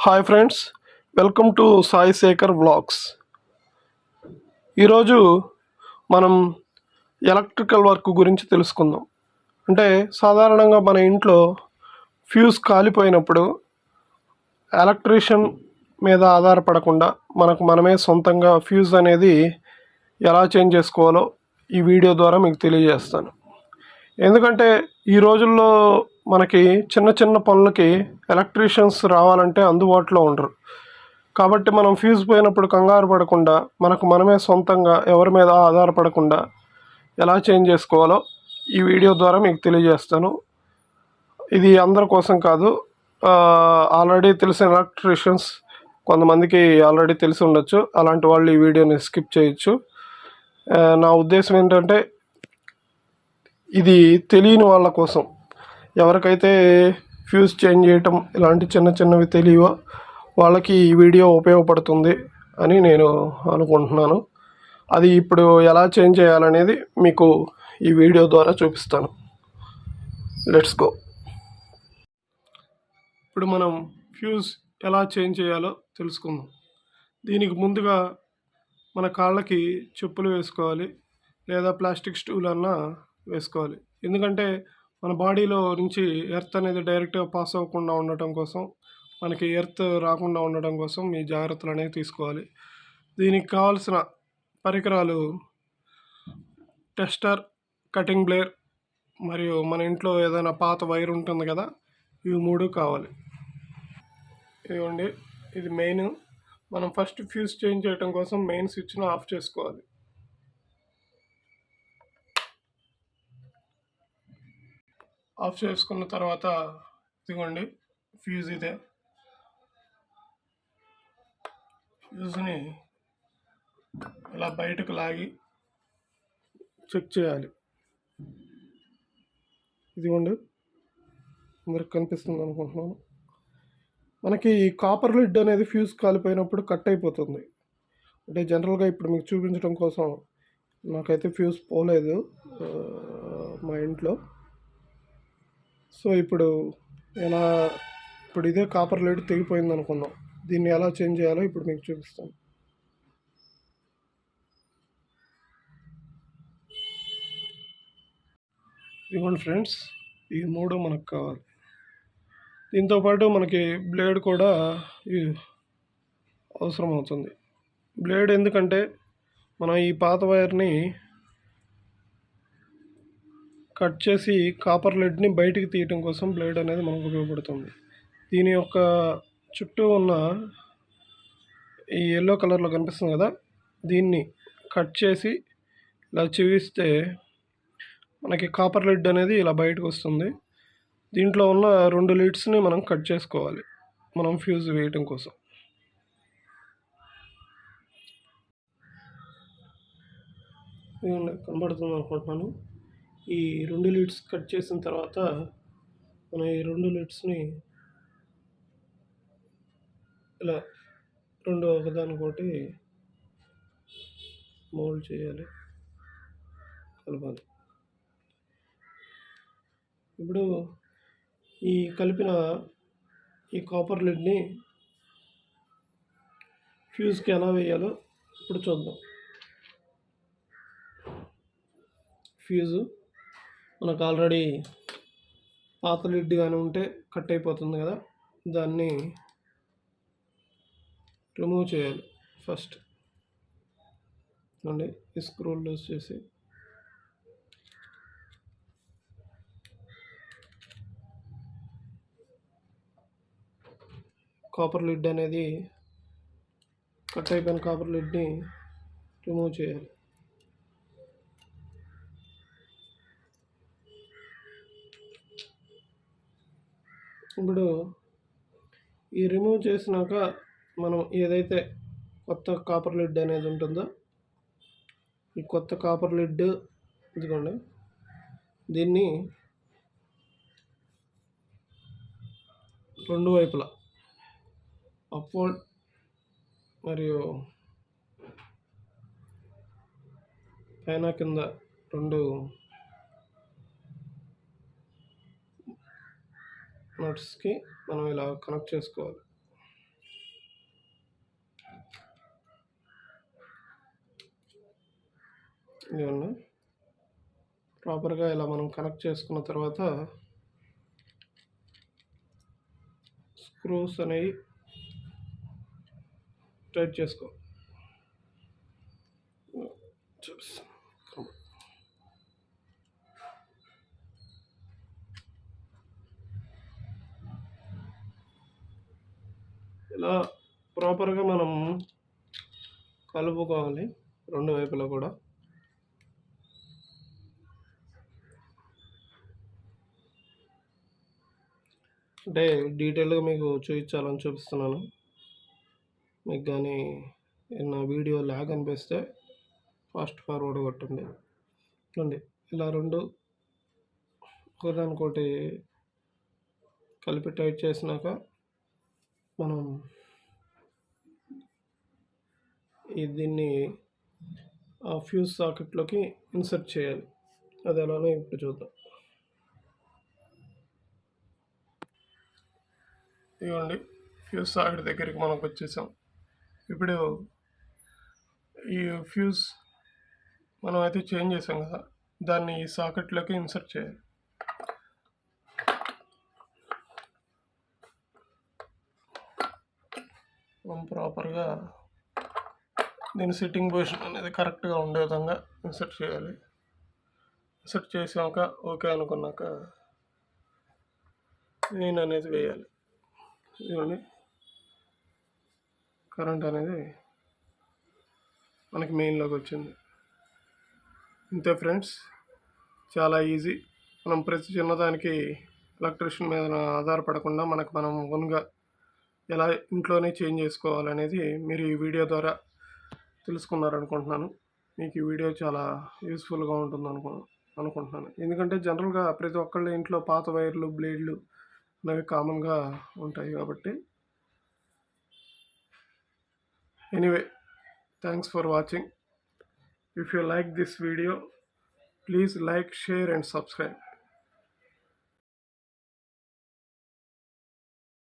Hi friends, welcome to Sai Sekhar vlogs. ఈరోజు మనం electrical work గురించి తెలుసుకుందాం. అంటే సాధారణంగా మన ఇంట్లో ఫ్యూజ్ కాలిపోయినప్పుడు ఎలక్ట్రీషియన్ మీద ఆధారపడకుండా మనకు మనమే సొంతంగా ఫ్యూజ్ అనేది ఎలా చేంజ్ చేసుకోవాలో ఈ వీడియో ద్వారా మీకు తెలియజేస్తాను. ఎందుకంటే ఈ రోజుల్లో మనకి చిన్న చిన్న పనులకి ఎలక్ట్రీషియన్స్ రావాలంటే అందుబాటులో ఉండరు. కాబట్టి మనం ఫ్యూజ్ పోయినప్పుడు కంగారు పడకుండా మనకు మనమే సొంతంగా ఎవరి మీద ఆధారపడకుండా ఎలా చేంజ్ చేసుకోవాలో ఈ వీడియో ద్వారా మీకు తెలియజేస్తాను. ఇది అందరి కోసం కాదు, ఆల్రెడీ తెలిసిన ఎలక్ట్రీషియన్స్ కొంతమందికి ఆల్రెడీ తెలిసి ఉండొచ్చు. అలాంటి వాళ్ళు ఈ వీడియోని స్కిప్ చేయొచ్చు. నా ఉద్దేశం ఏంటంటే ఇది తెలియని వాళ్ళ కోసం, ఎవరికైతే ఫ్యూజ్ చేంజ్ చేయటం ఇలాంటి చిన్న చిన్నవి తెలియవో వాళ్ళకి ఈ వీడియో ఉపయోగపడుతుంది అని నేను అనుకుంటున్నాను. అది ఇప్పుడు ఎలా చేంజ్ చేయాలనేది మీకు ఈ వీడియో ద్వారా చూపిస్తాను. Let's go. ఇప్పుడు మనం ఫ్యూజ్ ఎలా చేంజ్ చేయాలో తెలుసుకుందాం. దీనికి ముందుగా మన కాళ్ళకి చెప్పులు వేసుకోవాలి, లేదా ప్లాస్టిక్ స్టూల్ అన్నా వేసుకోవాలి. ఎందుకంటే మన బాడీలో నుంచి ఎర్త్ అనేది డైరెక్ట్గా పాస్ అవ్వకుండా ఉండటం కోసం, మనకి ఎర్త్ రాకుండా ఉండడం కోసం ఈ జాగ్రత్తలు అనేవి తీసుకోవాలి. దీనికి కావాల్సిన పరికరాలు టెస్టర్, కటింగ్ బ్లేడ్ మరియు మన ఇంట్లో ఏదైనా పాత వైర్ ఉంటుంది కదా, ఇవి మూడు కావాలి. ఇదిగోండి, ఇది మెయిన్. మనం ఫస్ట్ ఫ్యూజ్ చేంజ్ చేయడం కోసం మెయిన్ స్విచ్ను ఆఫ్ చేసుకోవాలి. ఆఫ్ చేసుకున్న తర్వాత ఇదిగోండి ఫ్యూజ్, ఇదే ఫ్యూజ్ని ఇలా బయటకు లాగి చెక్ చేయాలి. ఇదిగోండి, అందరికి కనిపిస్తుంది అనుకుంటున్నాను. మనకి కాపర్ లిడ్ అనేది ఫ్యూజ్ కాలిపోయినప్పుడు కట్ అయిపోతుంది. అంటే జనరల్గా ఇప్పుడు మీకు చూపించడం కోసం, నాకైతే ఫ్యూజ్ పోలేదు మా ఇంట్లో. సో ఇప్పుడు ఇదే కాపర్ లిడ్ తెగిపోయింది అనుకుందాం. దీన్ని ఎలా చేంజ్ చేయాలో ఇప్పుడు మీకు చూపిస్తాను. ఇదిగోండి ఫ్రెండ్స్, ఈ మూడు మనకు కావాలి. దీంతోపాటు మనకి బ్లేడ్ కూడా అవసరం అవుతుంది. బ్లేడ్ ఎందుకంటే మనం ఈ పాత వైర్ని కట్ చేసి కాపర్ లిడ్ని బయటికి తీయటం కోసం బ్లేడ్ అనేది మనకు ఉపయోగపడుతుంది. దీని యొక్క చుట్టూ ఉన్న ఈ ఎల్లో కలర్లో కనిపిస్తుంది కదా, దీన్ని కట్ చేసి ఇలా చివిస్తే మనకి కాపర్ లిడ్ అనేది ఇలా బయటకు వస్తుంది. దీంట్లో ఉన్న 2 లిడ్స్ని మనం కట్ చేసుకోవాలి మనం ఫ్యూజ్ వేయటం కోసం. కనబడుతుంది అనుకుంటున్నాను. ఈ 2 లిడ్స్ కట్ చేసిన తర్వాత మనం ఈ 2 లిడ్స్ని ఇలా రెండు ఒకదానికొకటి మోల్డ్ చేయాలి, కలపాలి. ఇప్పుడు ఈ కలిపిన ఈ కాపర్ లిడ్ని ఫ్యూజ్కి ఎలా వేయాలో ఇప్పుడు చూద్దాం. ఫ్యూజు మనకు ఆల్రెడీ పాత లిడ్ కానీ ఉంటే కట్ అయిపోతుంది కదా, దాన్ని రిమూవ్ చేయాలి. ఫస్ట్ అండి ఈ స్క్రూల్ లూజ్ చేసి కాపర్ లిడ్ అనేది కట్ అయిపోయిన కాపర్ లిడ్ని రిమూవ్ చేయాలి. ఇప్పుడు ఈ రిమూవ్ చేసినాక మనం ఏదైతే కొత్త కాపర్ లిడ్ అనేది ఉంటుందో, ఈ కొత్త కాపర్ లిడ్ ఇదిగోండి, దీన్ని రెండు వైపులా అప్వర్డ్ మరియు పైన కింద 2 నట్స్కి మనం ఇలా కనెక్ట్ చేసుకోవాలి. ఇదిగోండి ప్రాపర్గా ఇలా మనం కనెక్ట్ చేసుకున్న తర్వాత స్క్రూస్ అనేవి టైట్ చేసుకో. ఇలా ప్రాపర్గా మనం కలుపుకోవాలి రెండు వైపులా కూడా. అంటే డీటెయిల్గా మీకు చూపించాలని చూపిస్తున్నాను. మీకు కానీ నా వీడియో ల్యాగ్ అనిపిస్తే ఫాస్ట్ ఫార్వర్డ్ కొట్టండి. చూడండి ఇలా రెండు ఒకదానికొకటి కలిపి టైట్ చేసినాక మనం దీన్ని ఆ ఫ్యూజ్ సాకెట్లోకి ఇన్సర్ట్ చేయాలి. అది ఎలానో ఇప్పుడు చూద్దాం. ఇదిగోండి ఫ్యూజ్ సాకెట్ దగ్గరికి మనకు వచ్చేసాం. ఇప్పుడు ఈ ఫ్యూజ్ మనం అయితే చేంజ్ చేసాం కదా, దాన్ని ఈ సాకెట్లోకి ఇన్సర్ట్ చేయాలి. మనం ప్రాపర్గా దీని సిట్టింగ్ పొజిషన్ అనేది కరెక్ట్గా ఉండే విధంగా ఇన్సర్ట్ చేయాలి. ఇన్సర్ట్ చేసాక ఓకే అనుకున్నాక మెయిన్ అనేది వేయాలి. ఇదిగోండి కరెంట్ అనేది మనకి మెయిన్లోకి వచ్చింది. ఇంతే ఫ్రెండ్స్, చాలా ఈజీ. మనం ప్రతి చిన్నదానికి ఎలక్ట్రీషియన్ మీద ఆధారపడకుండా మనం ఓన్గా ఎలా ఇంట్లోనే చేంజ్ చేసుకోవాలనేది మీరు ఈ వీడియో ద్వారా తెలుసుకున్నారనుకుంటున్నాను. మీకు ఈ వీడియో చాలా యూస్ఫుల్గా ఉంటుంది అనుకుంటున్నాను. ఎందుకంటే జనరల్గా ప్రతి ఒక్కళ్ళ ఇంట్లో పాత వైర్లు, బ్లేడ్లు అనేవి కామన్గా ఉంటాయి కాబట్టి. Anyway, thanks for watching. If you like this video, please like, share and subscribe.